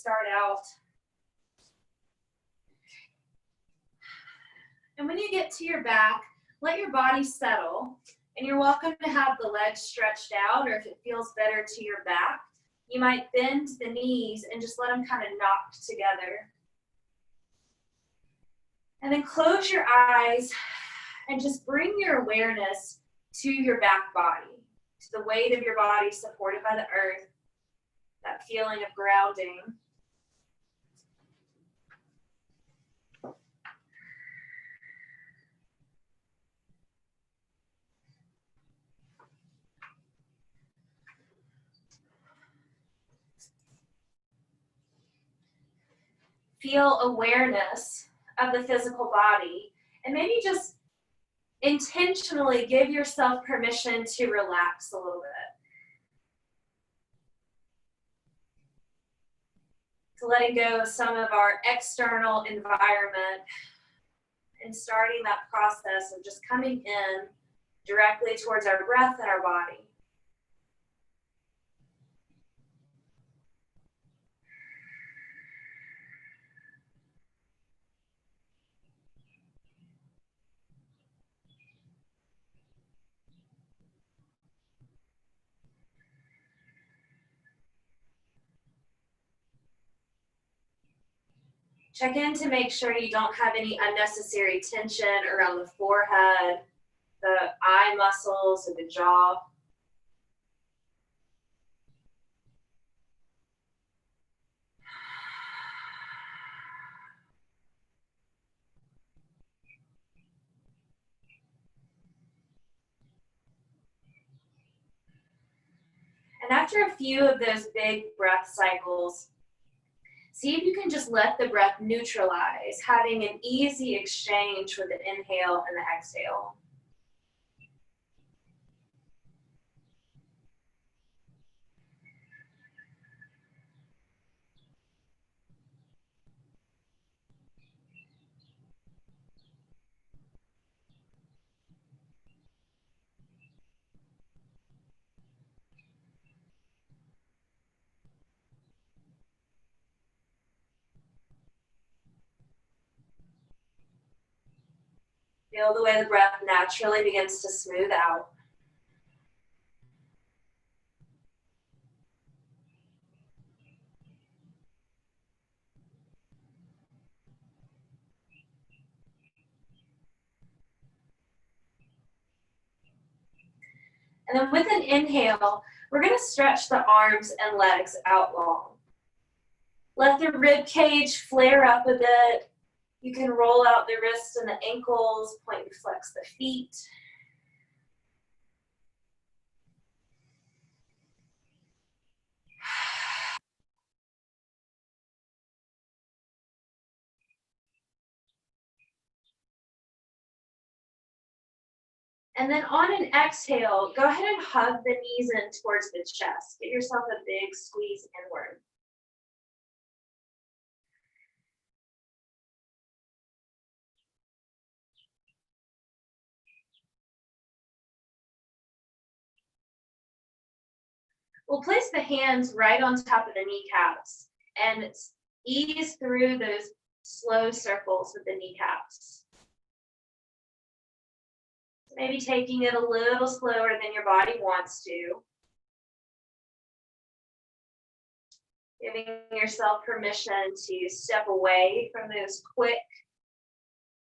start out. And when you get to your back, let your body settle. And you're welcome to have the legs stretched out, or if it feels better to your back, you might bend the knees and just let them kind of knock together. And then close your eyes and just bring your awareness to your back body, to the weight of your body supported by the earth, that feeling of grounding. Feel awareness of the physical body, and maybe just intentionally give yourself permission to relax a little bit. To letting go of some of our external environment and starting that process of just coming in directly towards our breath and our body. Check in to make sure you don't have any unnecessary tension around the forehead, the eye muscles, or the jaw. And after a few of those big breath cycles, see if you can just let the breath neutralize, having an easy exchange with the inhale and the exhale. Feel the way the breath naturally begins to smooth out. And then with an inhale, we're going to stretch the arms and legs out long. Let the rib cage flare up a bit. You can roll out the wrists and the ankles, point and flex the feet. And then on an exhale, go ahead and hug the knees in towards the chest. Get yourself a big squeeze inward. We'll place the hands right on top of the kneecaps and ease through those slow circles with the kneecaps. Maybe taking it a little slower than your body wants to. Giving yourself permission to step away from those quick,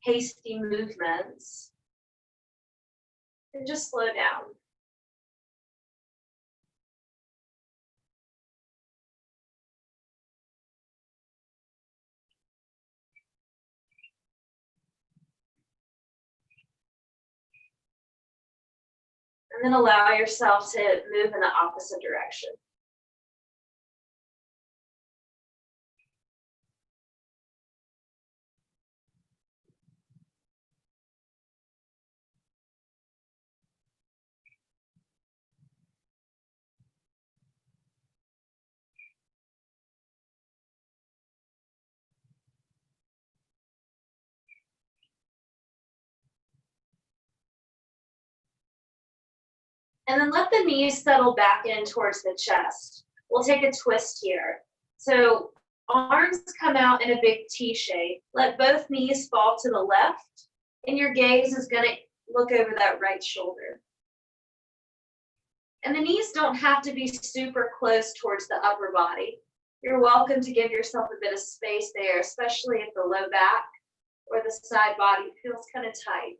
hasty movements and just slow down. And then allow yourself to move in the opposite direction. And then let the knees settle back in towards the chest. We'll take a twist here. So Arms come out in a big T shape. Let both knees fall to the left, and your gaze is going to look over that right shoulder. And the knees don't have to be super close towards the upper body. You're welcome to give yourself a bit of space there, especially if the low back or the side body feels kind of tight.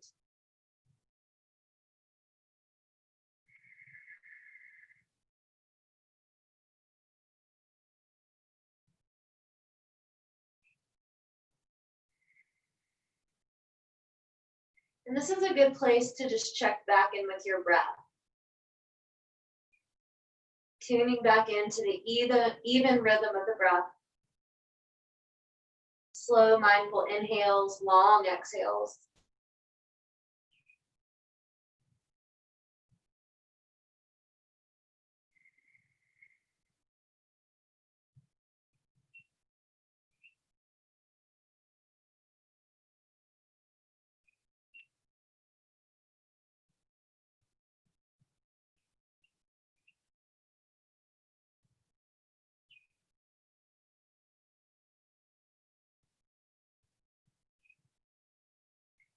And this is a good place to just check back in with your breath. Tuning back into the even rhythm of the breath. Slow, mindful inhales, long exhales.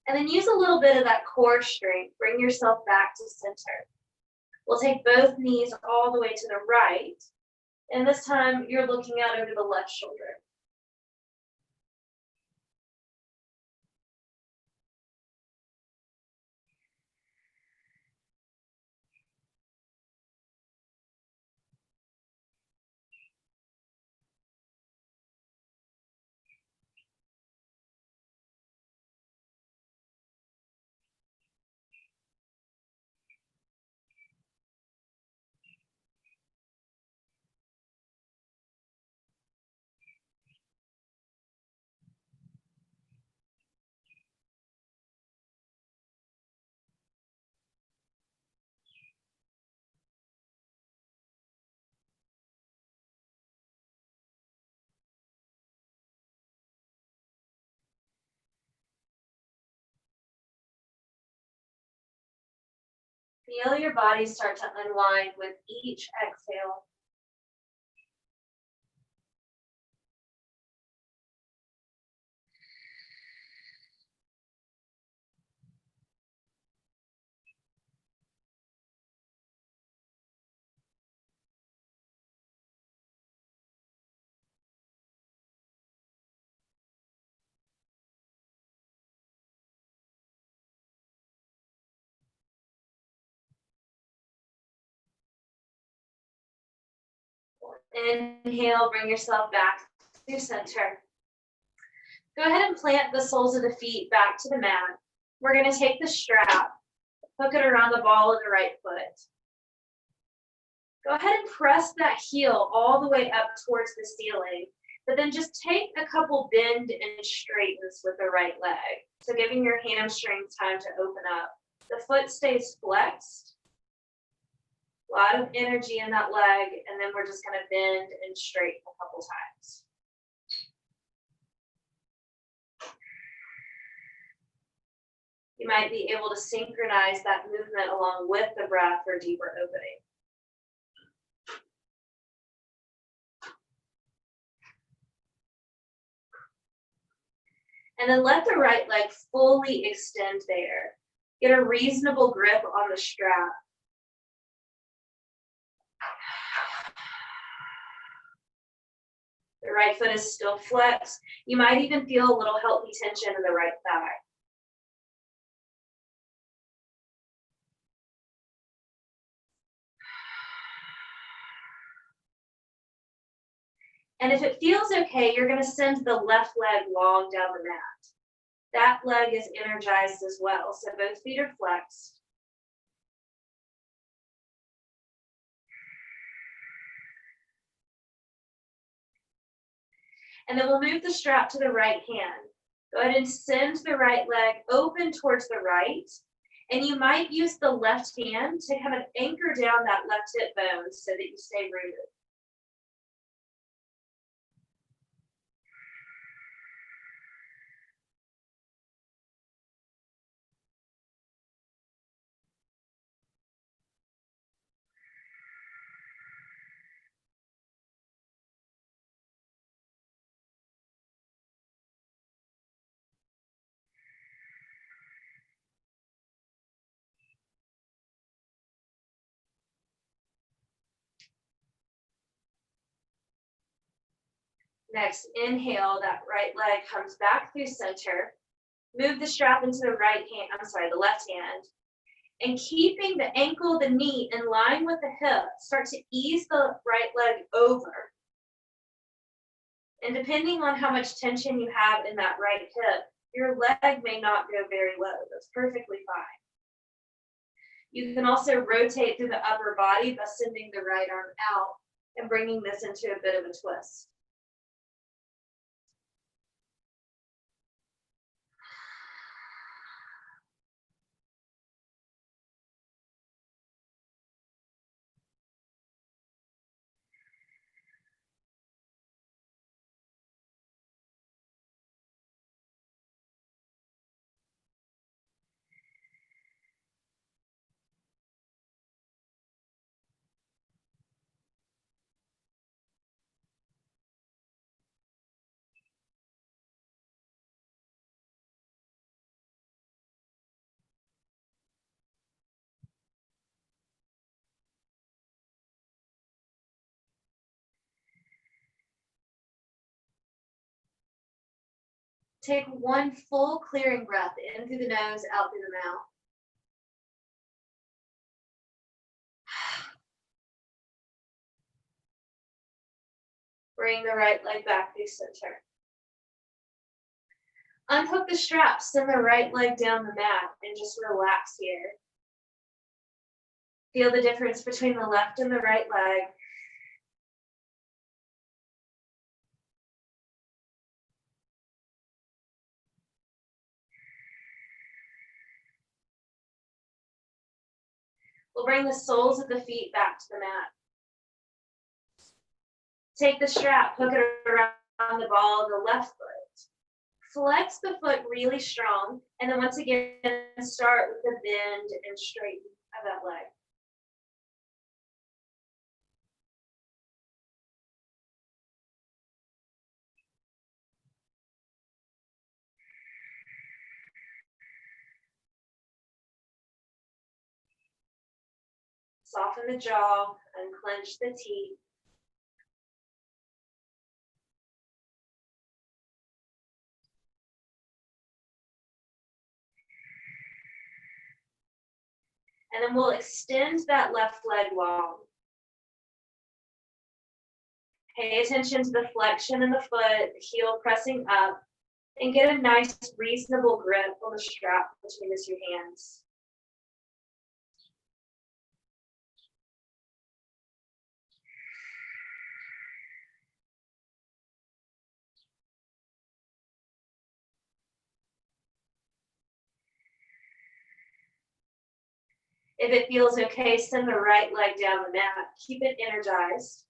And then use a little bit of that core strength. Bring yourself back to center. We'll take both knees all the way to the right. And this time you're looking out over the left shoulder. Feel your body start to unwind with each exhale. Inhale, bring yourself back to center. Go ahead and plant the soles of the feet back to the mat. We're going to take the strap, hook it around the ball of the right foot. Go ahead and press that heel all the way up towards the ceiling, but then just take a couple bend and straightens with the right leg. So giving your hamstrings time to open up. The foot stays flexed. A lot of energy in that leg, and then we're just going to bend and straighten a couple times. You might be able to synchronize that movement along with the breath for deeper opening. And then let the right leg fully extend there. Get a reasonable grip on the strap. The right foot is still flexed. You might even feel a little healthy tension in the right thigh. And if it feels okay, you're going to send the left leg long down the mat. That leg is energized as well, so both feet are flexed. And then we'll move the strap to the right hand. Go ahead and send the right leg open towards the right. And you might use the left hand to kind of anchor down that left hip bone so that you stay rooted. Next, inhale, that right leg comes back through center. Move the strap into the the left hand. And keeping the ankle, the knee in line with the hip, start to ease the right leg over. And depending on how much tension you have in that right hip, your leg may not go very low. That's perfectly fine. You can also rotate through the upper body by sending the right arm out and bringing this into a bit of a twist. Take one full clearing breath in through the nose, out through the mouth. Bring the right leg back through center. Unhook the strap, send the right leg down the mat, and just relax here. Feel the difference between the left and the right leg. We'll bring the soles of the feet back to the mat. Take the strap, hook it around the ball of the left foot. Flex the foot really strong, and then once again, start with the bend and straighten of that leg. Soften the jaw, unclench the teeth. And then we'll extend that left leg long. Pay attention to the flexion in the foot, the heel pressing up, and get a nice, reasonable grip on the strap between the two hands. If it feels okay, send the right leg down the mat. Keep it energized.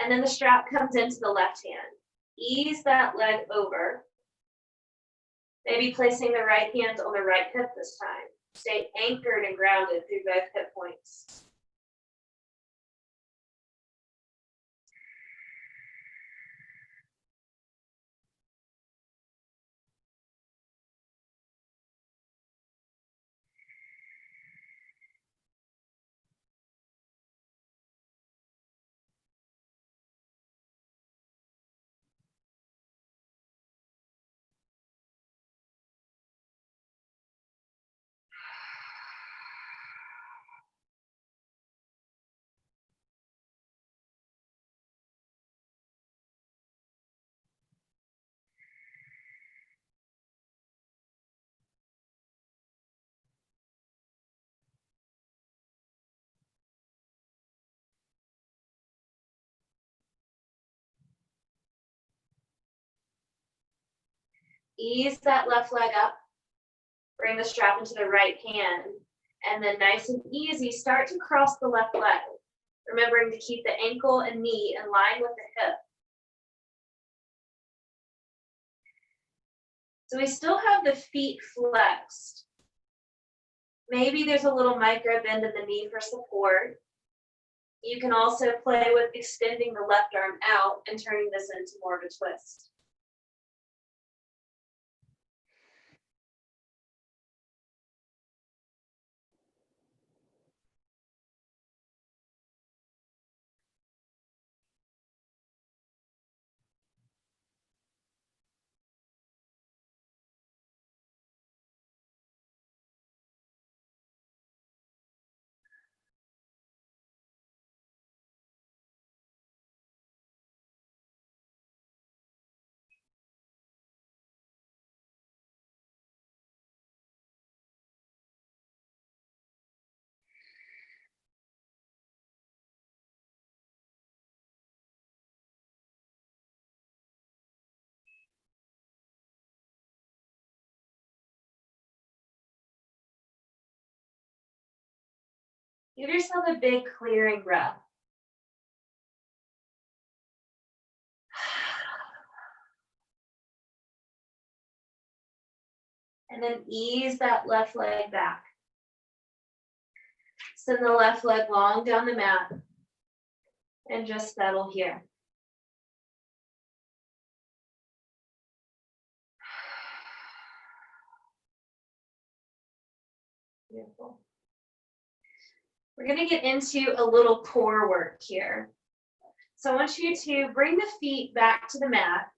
And then the strap comes into the left hand. Ease that leg over. Maybe placing the right hand on the right hip this time. Stay anchored and grounded through both hip points. Ease that left leg up. Bring the strap into the right hand. And then nice and easy, start to cross the left leg. Remembering to keep the ankle and knee in line with the hip. So we still have the feet flexed. Maybe there's a little micro bend in the knee for support. You can also play with extending the left arm out and turning this into more of a twist. Give yourself a big clearing breath. And then ease that left leg back. Send the left leg long down the mat and just settle here. Beautiful. We're going to get into a little core work here. So I want you to bring the feet back to the mat.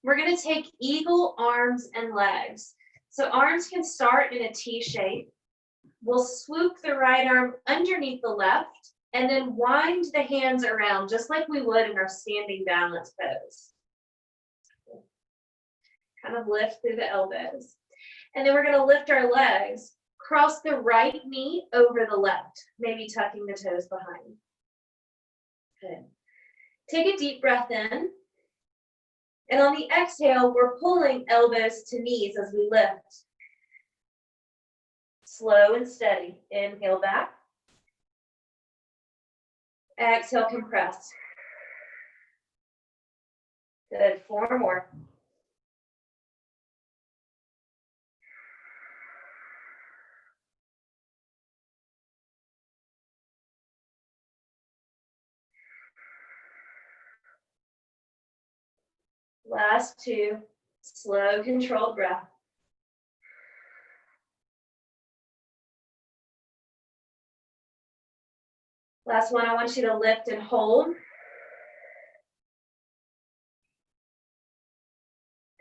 We're going to take eagle arms and legs. So arms can start in a T shape. We'll swoop the right arm underneath the left and then wind the hands around just like we would in our standing balance pose. Kind of lift through the elbows. And then we're going to lift our legs, cross the right knee over the left, maybe tucking the toes behind. Good. Take a deep breath in. And on the exhale, we're pulling elbows to knees as we lift. Slow and steady. Inhale back. Exhale, compress. Good. 4 more. Last 2. Slow, controlled breath. Last one, I want you to lift and hold.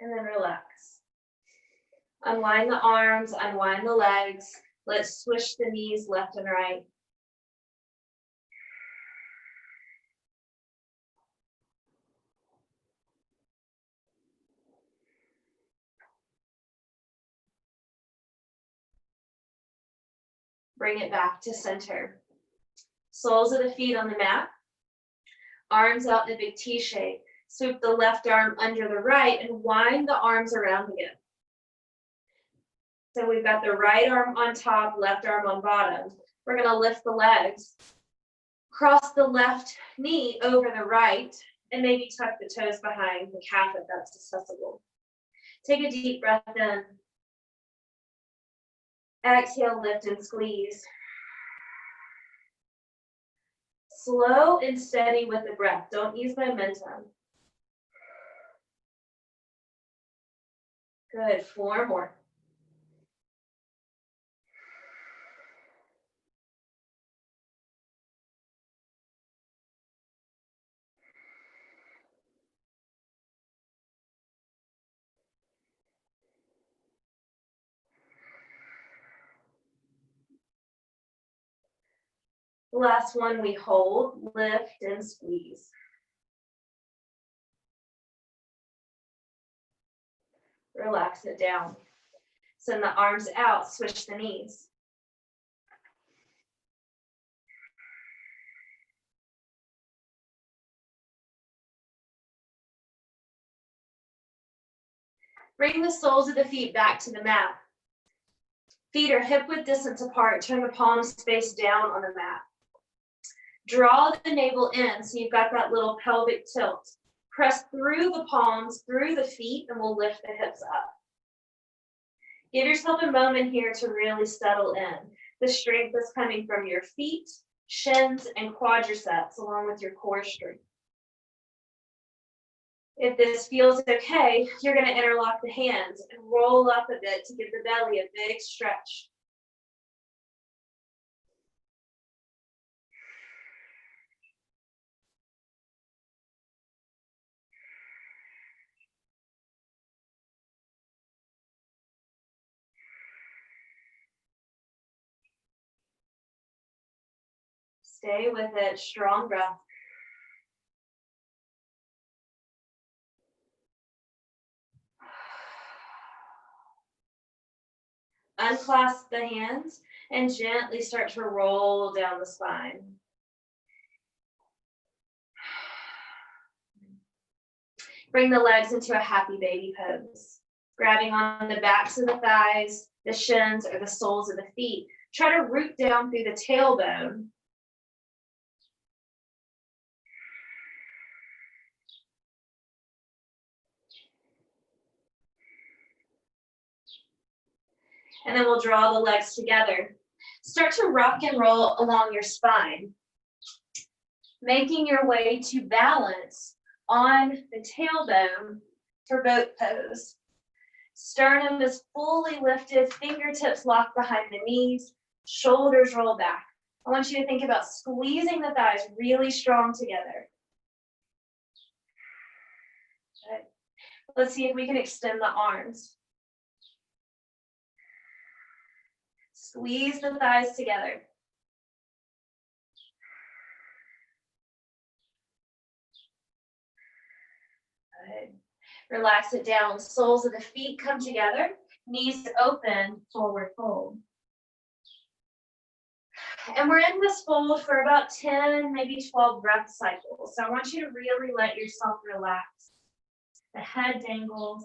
And then relax. Unwind the arms, unwind the legs. Let's swish the knees left and right. Bring it back to center. Soles of the feet on the mat. Arms out in a big T shape. Swoop the left arm under the right and wind the arms around again. So we've got the right arm on top, left arm on bottom. We're going to lift the legs. Cross the left knee over the right and maybe tuck the toes behind the calf if that's accessible. Take a deep breath in. Exhale, lift and squeeze. Slow and steady with the breath. Don't use momentum. Good. 4 more. The last one we hold, lift and squeeze. Relax it down. Send the arms out, switch the knees. Bring the soles of the feet back to the mat. Feet are hip-width distance apart. Turn the palms face down on the mat. Draw the navel in so you've got that little pelvic tilt. Press through the palms, through the feet, and we'll lift the hips up. Give yourself a moment here to really settle in. The strength is coming from your feet, shins, and quadriceps along with your core strength. If this feels okay, you're going to interlock the hands and roll up a bit to give the belly a big stretch. Stay with it, strong breath. Unclasp the hands and gently start to roll down the spine. Bring the legs into a happy baby pose. Grabbing on the backs of the thighs, the shins, or the soles of the feet. Try to root down through the tailbone. And then we'll draw the legs together. Start to rock and roll along your spine, making your way to balance on the tailbone for boat pose. Sternum is fully lifted, fingertips locked behind the knees, shoulders roll back. I want you to think about squeezing the thighs really strong together. Okay. Let's see if we can extend the arms. Squeeze the thighs together. Good. Relax it down. Soles of the feet come together. Knees open, forward fold. And we're in this fold for about 10, maybe 12 breath cycles. So I want you to really let yourself relax. The head dangles.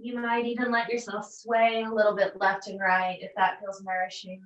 You might even let yourself sway a little bit left and right if that feels nourishing.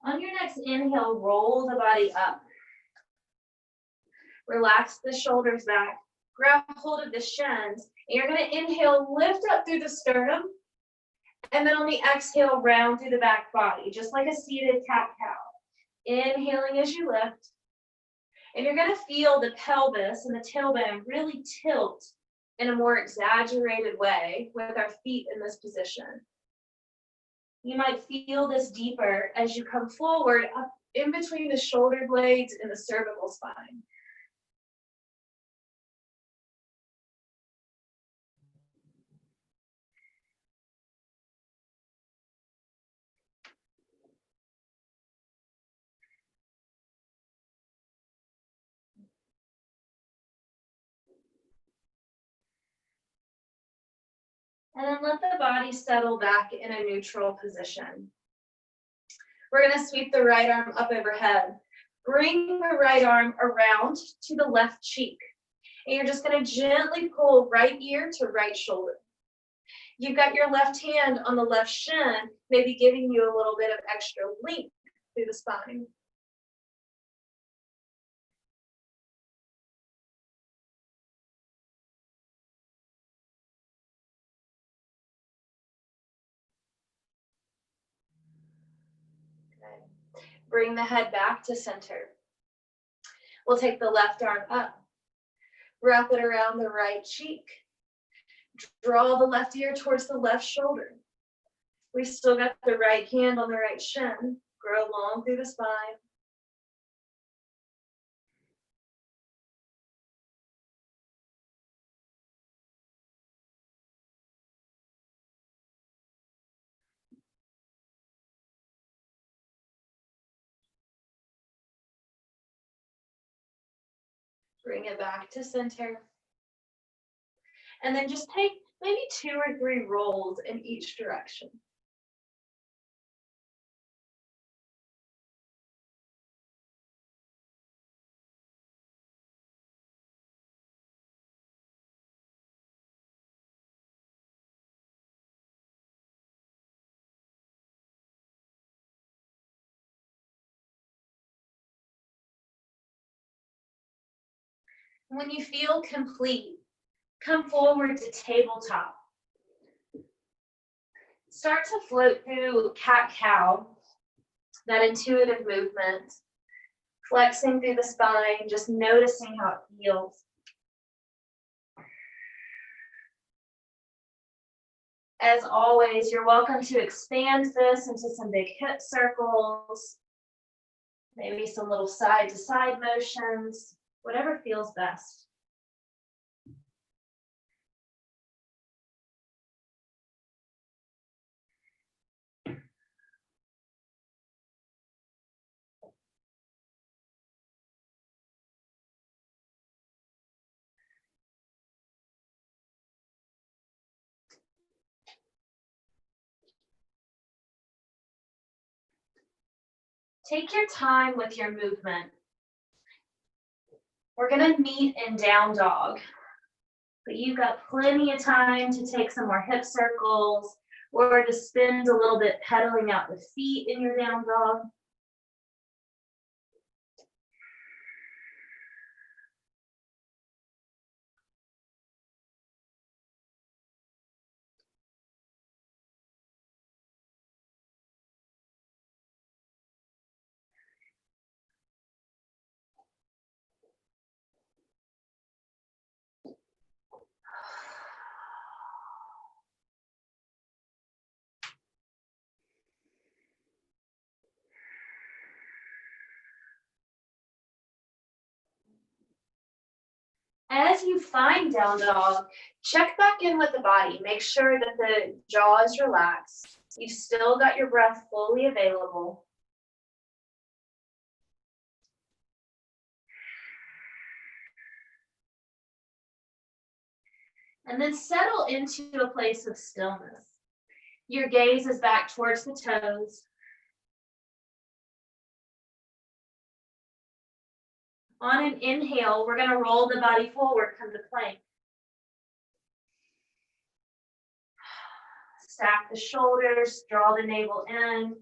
On your next inhale, roll the body up. Relax the shoulders back. Grab hold of the shins. And you're going to inhale, lift up through the sternum. And then on the exhale, round through the back body, just like a seated cat-cow. Inhaling as you lift. And you're going to feel the pelvis and the tailbone really tilt in a more exaggerated way with our feet in this position. You might feel this deeper as you come forward up in between the shoulder blades and the cervical spine. And then let the body settle back in a neutral position. We're going to sweep the right arm up overhead. Bring the right arm around to the left cheek. And you're just going to gently pull right ear to right shoulder. You've got your left hand on the left shin, maybe giving you a little bit of extra length through the spine. Okay. Bring the head back to center. We'll take the left arm up. Wrap it around the right cheek. Draw the left ear towards the left shoulder. We've still got the right hand on the right shin. Grow long through the spine. Bring it back to center. And then just take maybe 2 or 3 rolls in each direction. When you feel complete, come forward to tabletop. Start to float through cat-cow, that intuitive movement, flexing through the spine, just noticing how it feels. As always, you're welcome to expand this into some big hip circles, maybe some little side-to-side motions, whatever feels best. Take your time with your movement. We're gonna meet in down dog, but you've got plenty of time to take some more hip circles or to spend a little bit pedaling out the feet in your down dog. As you find down dog, check back in with the body. Make sure that the jaw is relaxed. You've still got your breath fully available. And then settle into a place of stillness. Your gaze is back towards the toes. On an inhale, we're going to roll the body forward, come to plank. Stack the shoulders, draw the navel in,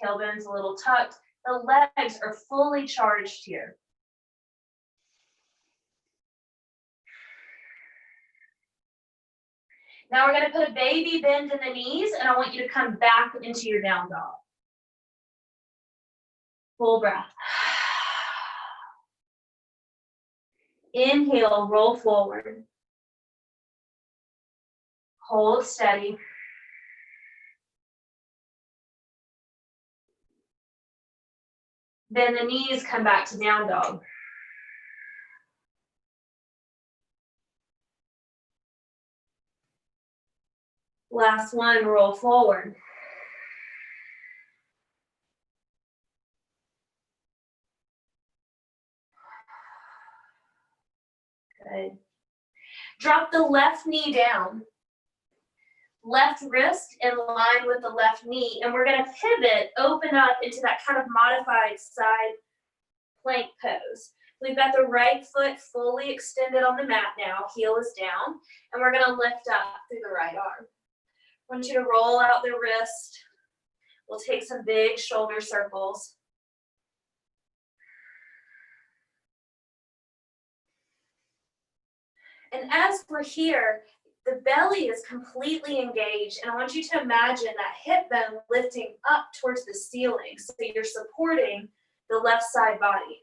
tailbone's a little tucked. The legs are fully charged here. Now we're going to put a baby bend in the knees, and I want you to come back into your down dog. Full breath. Inhale, roll forward. Hold steady. Bend the knees, come back to down dog. Last one, roll forward. Good. Drop the left knee down. Left wrist in line with the left knee, and we're going to pivot, open up into that kind of modified side plank pose. We've got the right foot fully extended on the mat now, heel is down, and we're going to lift up through the right arm. I want you to roll out the wrist. We'll take some big shoulder circles. And as we're here, the belly is completely engaged, and I want you to imagine that hip bone lifting up towards the ceiling, so you're supporting the left side body.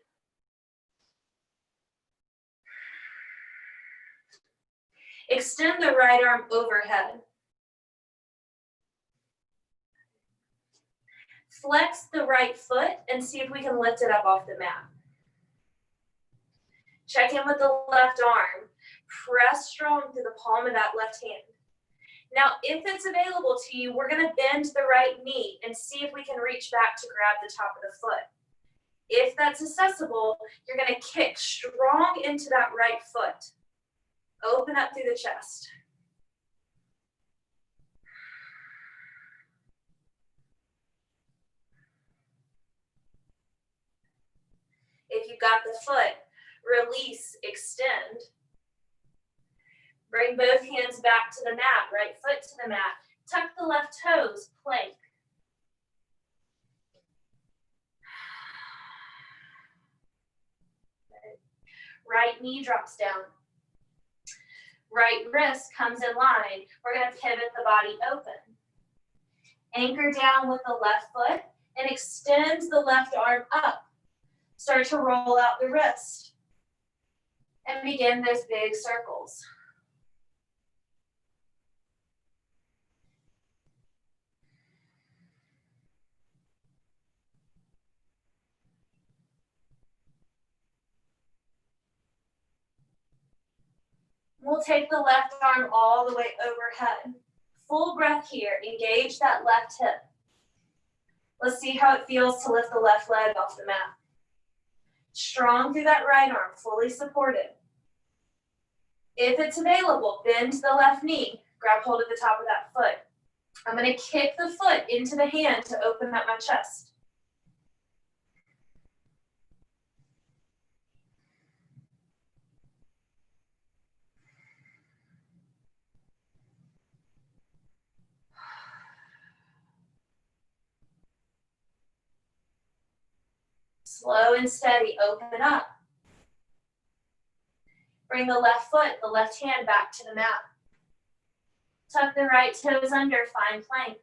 Extend the right arm overhead. Flex the right foot and see if we can lift it up off the mat. Check in with the left arm. Press strong through the palm of that left hand. Now, if it's available to you, we're going to bend the right knee and see if we can reach back to grab the top of the foot. If that's accessible, you're going to kick strong into that right foot. Open up through the chest. If you got the foot, release, extend. Bring both hands back to the mat, right foot to the mat. Tuck the left toes, plank. Right knee drops down. Right wrist comes in line. We're going to pivot the body open. Anchor down with the left foot and extend the left arm up. Start to roll out the wrist. And begin those big circles. We'll take the left arm all the way overhead. Full breath here. Engage that left hip. Let's see how it feels to lift the left leg off the mat. Strong through that right arm, fully supported. If it's available, bend the left knee. Grab hold of the top of that foot. I'm going to kick the foot into the hand to open up my chest. Slow and steady, open up. Bring the left foot, the left hand back to the mat. Tuck the right toes under, find plank.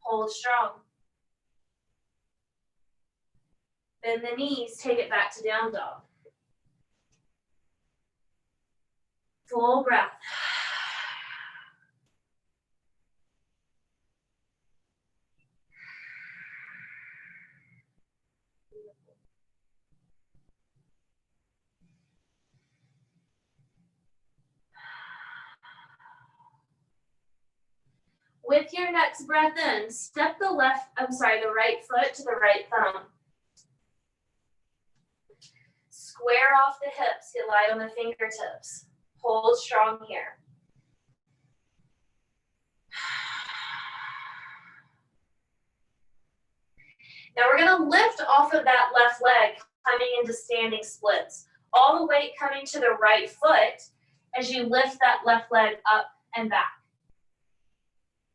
Hold strong. Bend the knees, take it back to down dog. Full breath. With your next breath in, step the right foot to the right thumb. Square off the hips, get light on the fingertips. Hold strong here. Now we're gonna lift off of that left leg, coming into standing splits. All the weight coming to the right foot as you lift that left leg up and back.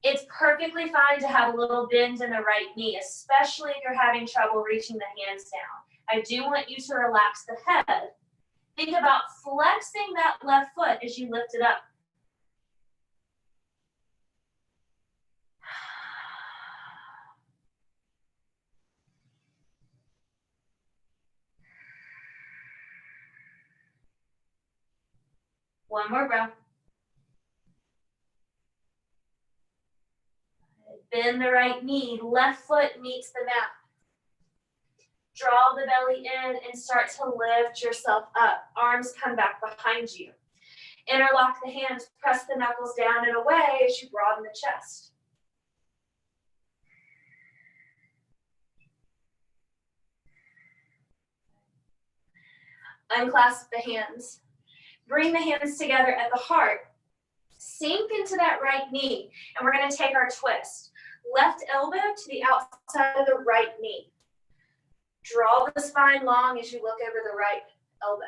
It's perfectly fine to have a little bend in the right knee, especially if you're having trouble reaching the hands down. I do want you to relax the head. Think about flexing that left foot as you lift it up. One more breath. Bend the right knee, left foot meets the mat. Draw the belly in and start to lift yourself up. Arms come back behind you. Interlock the hands, press the knuckles down and away as you broaden the chest. Unclasp the hands. Bring the hands together at the heart. Sink into that right knee, and we're going to take our twist. Left elbow to the outside of the right knee. Draw the spine long as you look over the right elbow.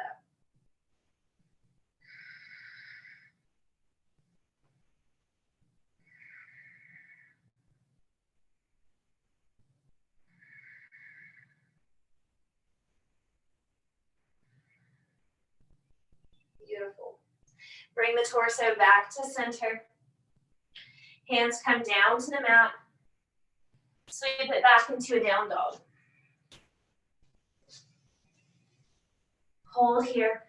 Beautiful. Bring the torso back to center. Hands come down to the mat. Sweep it back into a down dog. Hold here.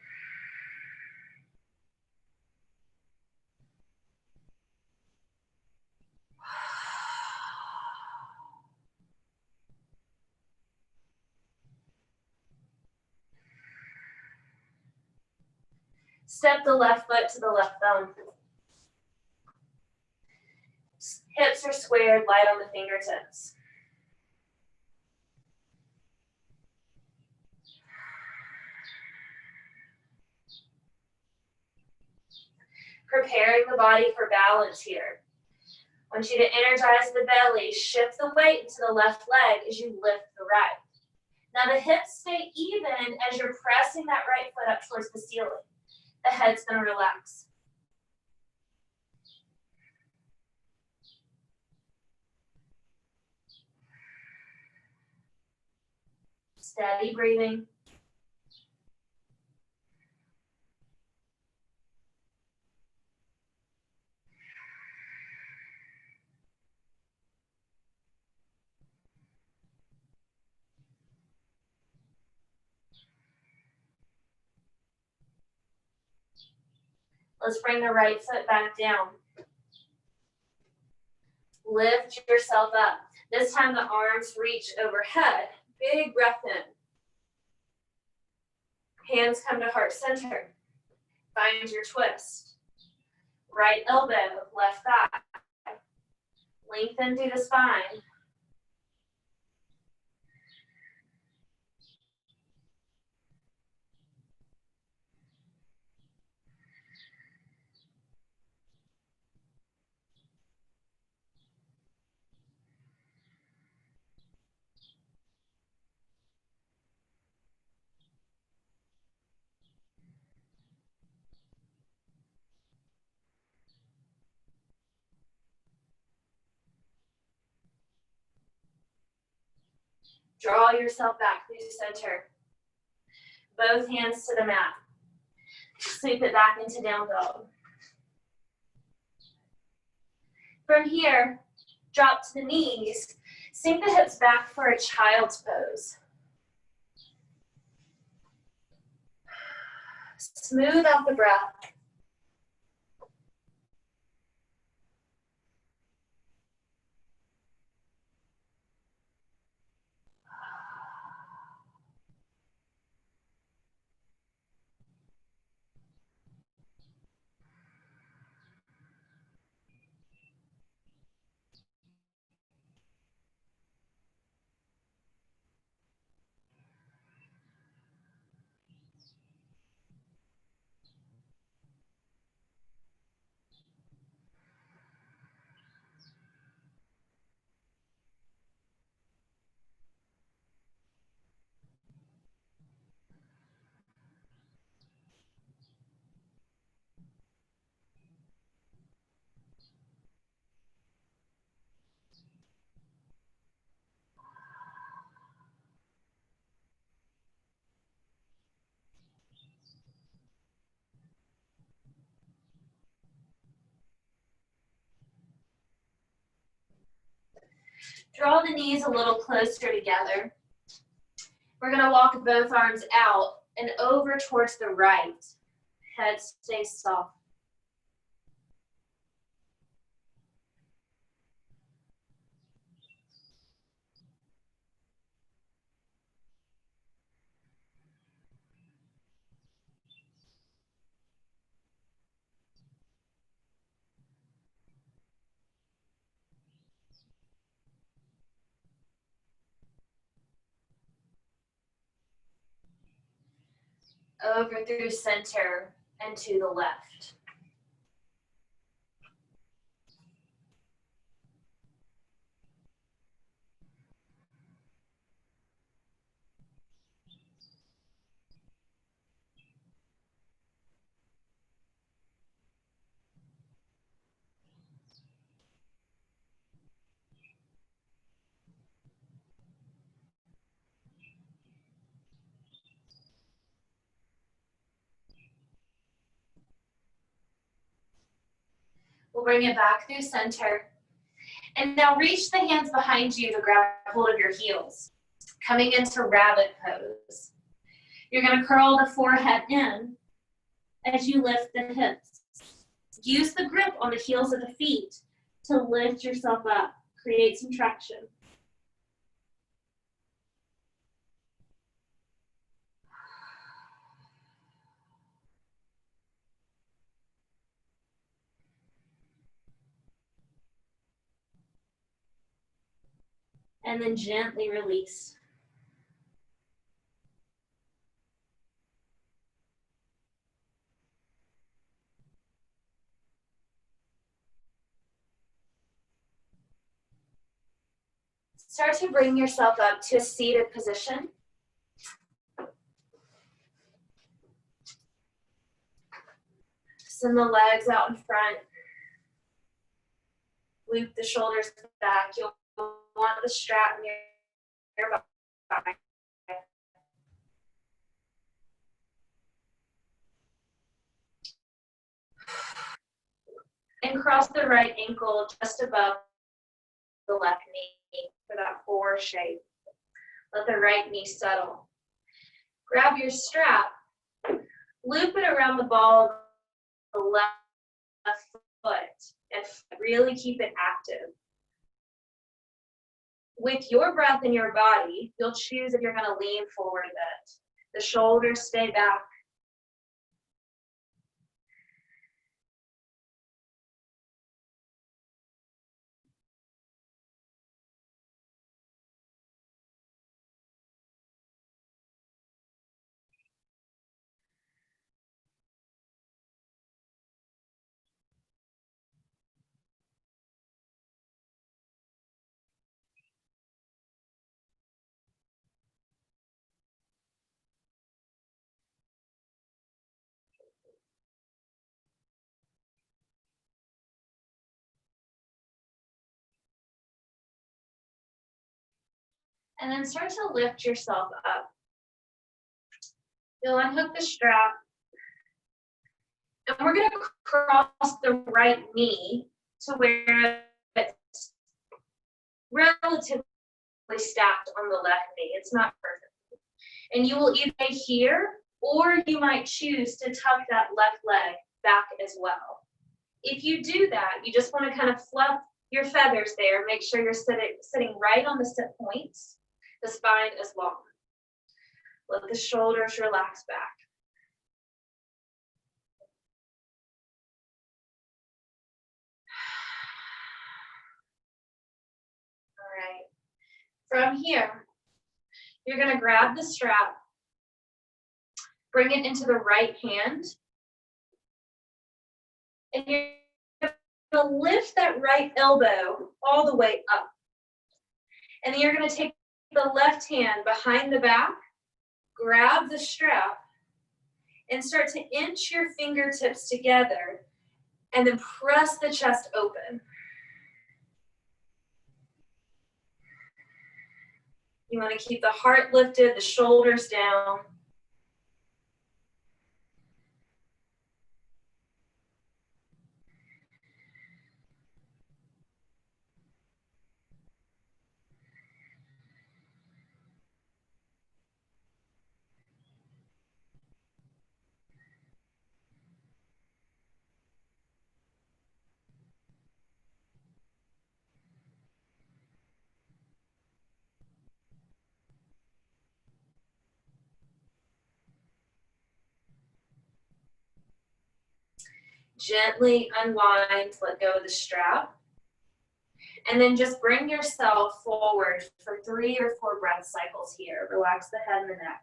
Step the left foot to the left thumb. Hips are squared, light on the fingertips. Preparing the body for balance here. I want you to energize the belly. Shift the weight into the left leg as you lift the right. Now the hips stay even as you're pressing that right foot up towards the ceiling. The head's going to relax. Steady breathing. Let's bring the right foot back down. Lift yourself up. This time the arms reach overhead. Big breath in. Hands come to heart center. Find your twist. Right elbow, left thigh. Lengthen through the spine. Draw yourself back through center. Both hands to the mat. Sweep it back into down dog. From here, drop to the knees. Sink the hips back for a child's pose. Smooth out the breath. Draw the knees a little closer together. We're going to walk both arms out and over towards the right. Head stays soft. Over through center and to the left. We'll bring it back through center. And now reach the hands behind you to grab hold of your heels. Coming into rabbit pose. You're going to curl the forehead in as you lift the hips. Use the grip on the heels of the feet to lift yourself up. Create some traction. And then gently release. Start to bring yourself up to a seated position. Send the legs out in front. Loop the shoulders back. You'll want the strap near your body. And cross the right ankle just above the left knee for that 4 shape. Let the right knee settle. Grab your strap, loop it around the ball of the left foot, and really keep it active. With your breath in your body, you'll choose if you're going to lean forward a bit. The shoulders stay back. And then start to lift yourself up. You'll unhook the strap. And we're going to cross the right knee to where it's relatively stacked on the left knee. It's not perfect. And you will either stay here, or you might choose to tuck that left leg back as well. If you do that, you just want to kind of fluff your feathers there. Make sure you're sitting right on the sit points. The spine is long. Let the shoulders relax back. All right. From here, you're going to grab the strap, bring it into the right hand, and you're going to lift that right elbow all the way up. And then you're going to take the left hand behind the back, grab the strap, and start to inch your fingertips together, and then press the chest open. You want to keep the heart lifted, the shoulders down. Gently unwind, let go of the strap. And then just bring yourself forward for 3 or 4 breath cycles here. Relax the head and the neck.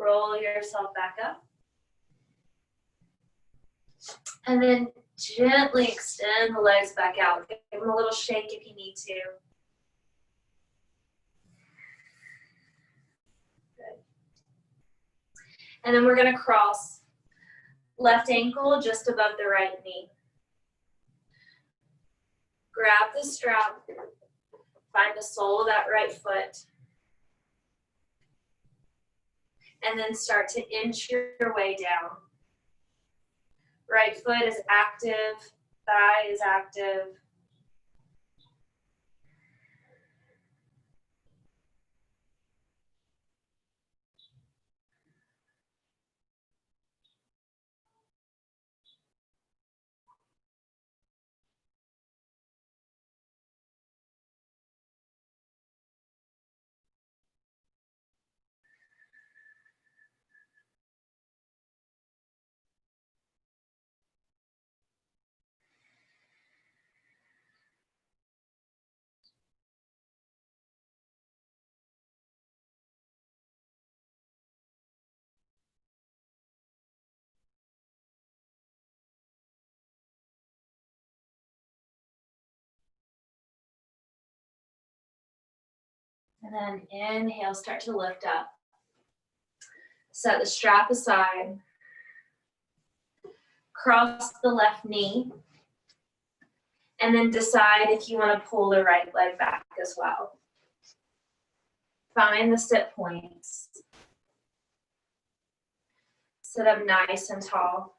Roll yourself back up. And then gently extend the legs back out. Give them a little shake if you need to. Good. And then we're going to cross left ankle just above the right knee. Grab the strap. Find the sole of that right foot. And then start to inch your way down. Right foot is active, thigh is active. And then inhale, start to lift up. Set the strap aside. Cross the left knee. And then decide if you want to pull the right leg back as well. Find the sit points. Sit up nice and tall.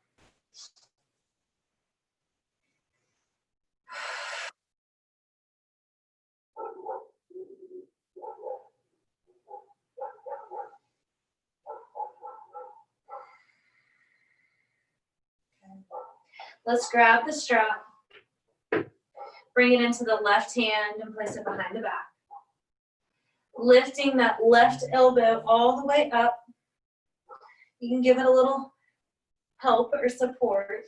Let's grab the strap, bring it into the left hand and place it behind the back. Lifting that left elbow all the way up. You can give it a little help or support.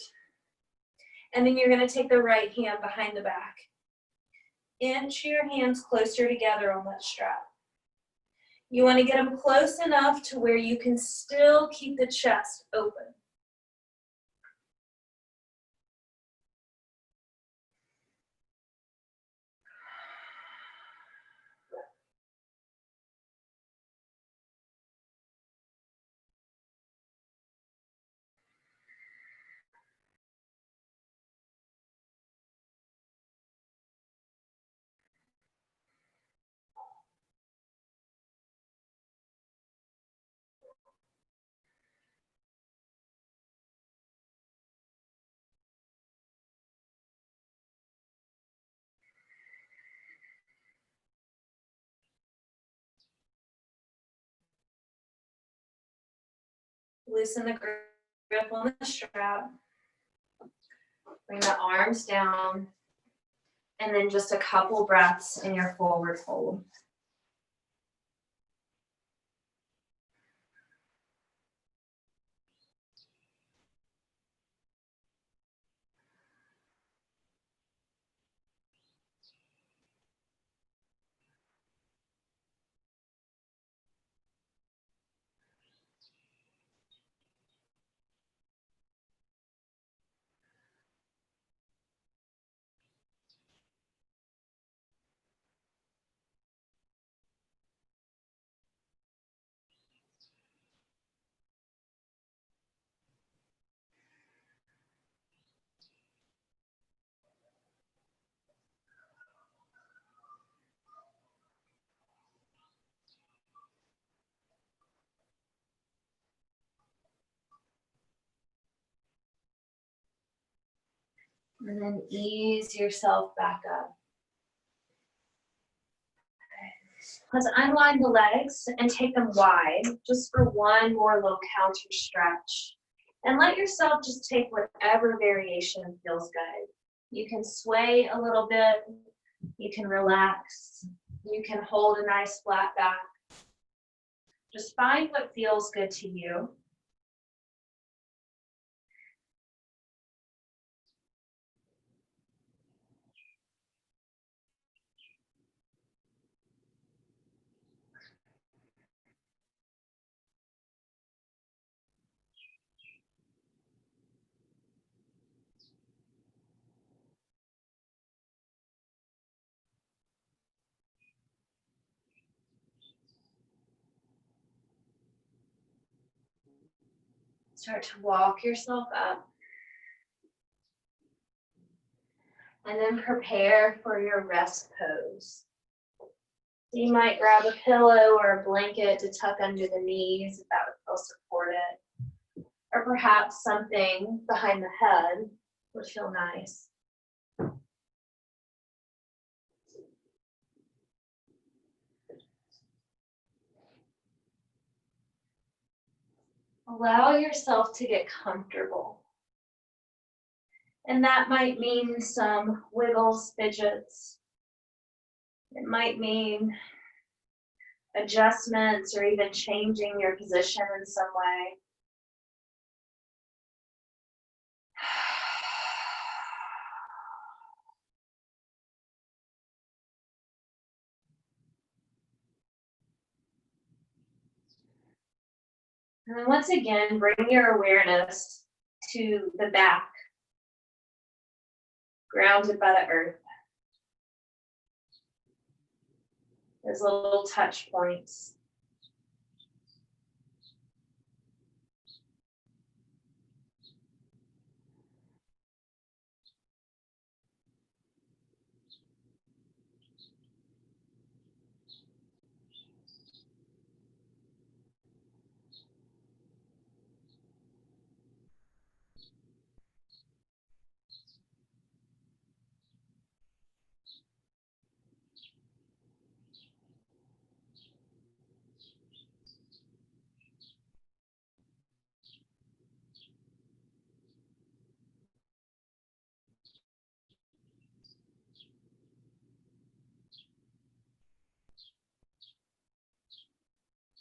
And then you're going to take the right hand behind the back. Inch your hands closer together on that strap. You want to get them close enough to where you can still keep the chest open. Loosen the grip on the strap. Bring the arms down. And then just a couple breaths in your forward fold. And then ease yourself back up. Let's unwind the legs and take them wide, just for one more little counter stretch. And let yourself just take whatever variation feels good. You can sway a little bit, you can relax, you can hold a nice flat back. Just find what feels good to you. Start to walk yourself up. And then prepare for your rest pose. You might grab a pillow or a blanket to tuck under the knees if that would feel supported. Or perhaps something behind the head would feel nice. Allow yourself to get comfortable. And that might mean some wiggles, fidgets. It might mean adjustments or even changing your position in some way. And then once again, bring your awareness to the back, grounded by the earth. those little touch points.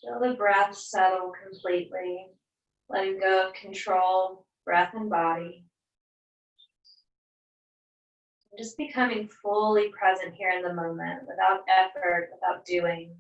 Feel the breath settle completely, letting go of control, breath and body. Just becoming fully present here in the moment, without effort, without doing.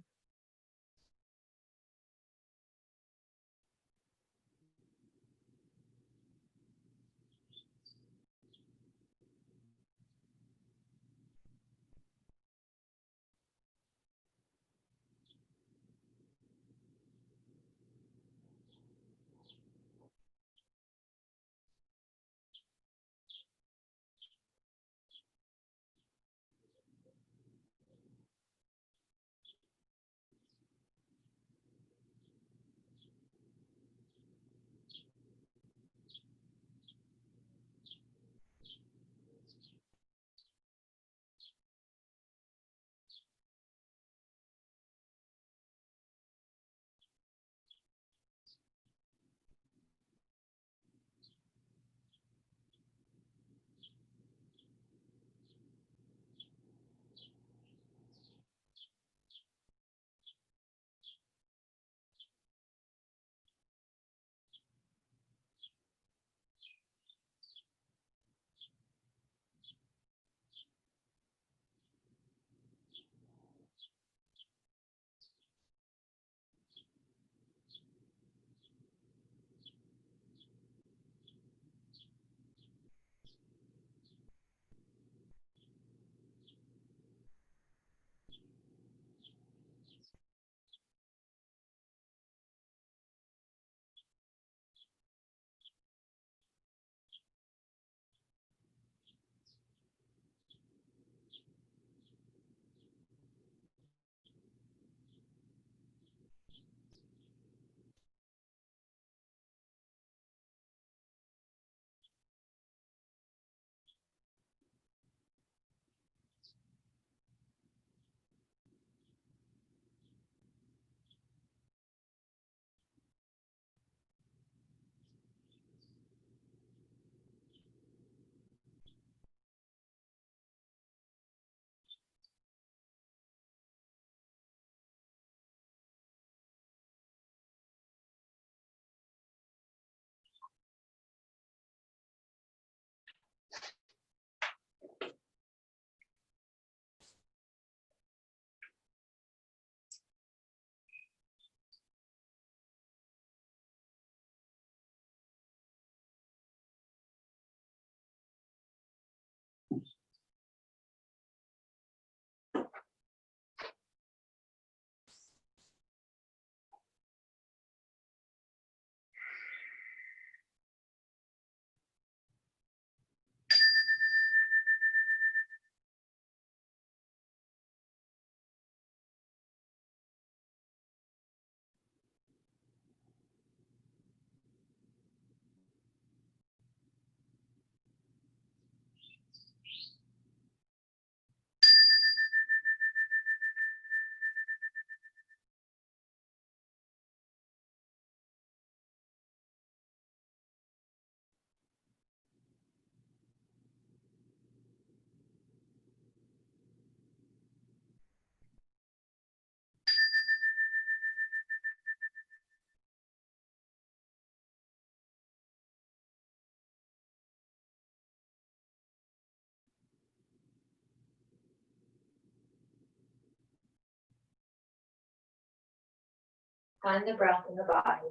Find the breath in the body.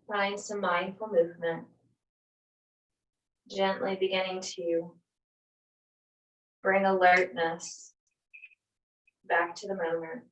Find some mindful movement. Gently beginning to bring alertness back to the moment.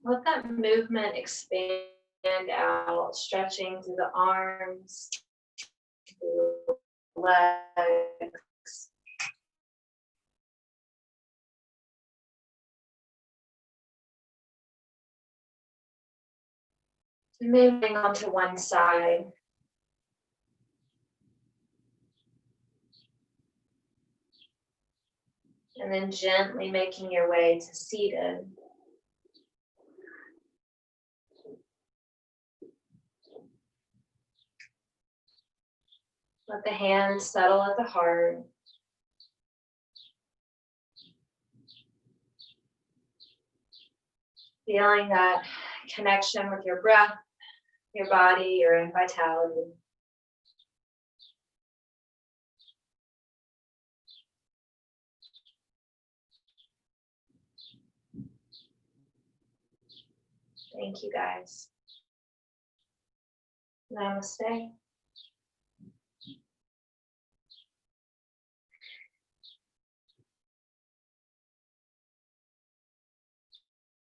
Let that movement expand out, stretching through the arms, through the legs. Moving onto one side. And then gently making your way to seated. Let the hands settle at the heart. Feeling that connection with your breath, your body, your own vitality. Thank you guys. Namaste.